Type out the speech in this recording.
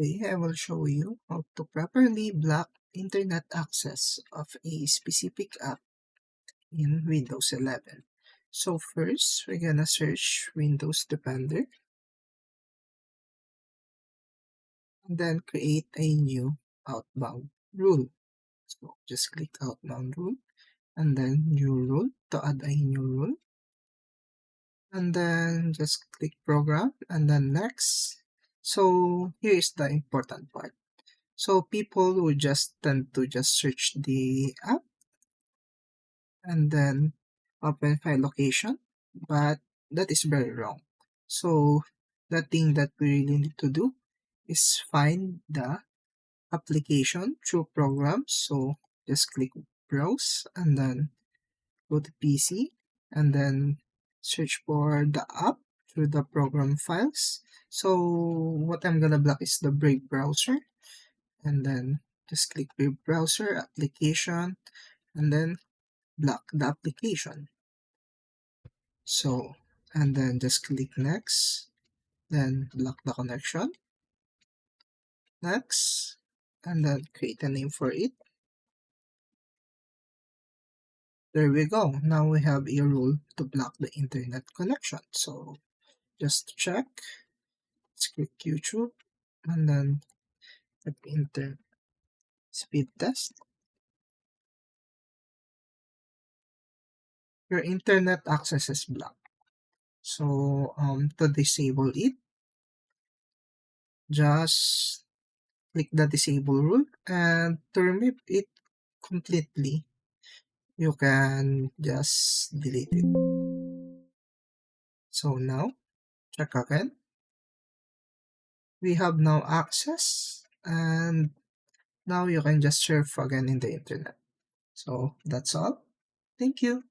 Today I will show you how to properly block internet access of a specific app in Windows 11. So first, we're gonna search Windows Defender and then create a new outbound rule. So just click outbound rule and then new rule to add a new rule. And then just click program and then next. So here is the important part. So people would just tend to just search the app and then open file location, but that is very wrong. So the thing that we really need to do is find the application through programs. So just click browse and then go to PC and then search for the app through the program files. So what I'm gonna block is the Brave browser and then just click Brave browser application and then block the application. So, and then just click next, then block the connection, next, and then create a name for it. There we go. Now we have a rule to block the internet connection. So just check, let's click YouTube, and then type internet speed test. Your internet access is blocked. So to disable it, just click the disable rule, and to remove it completely, you can just delete it. So now, check again. We have now access and now you can just surf again in the internet. So that's all. Thank you.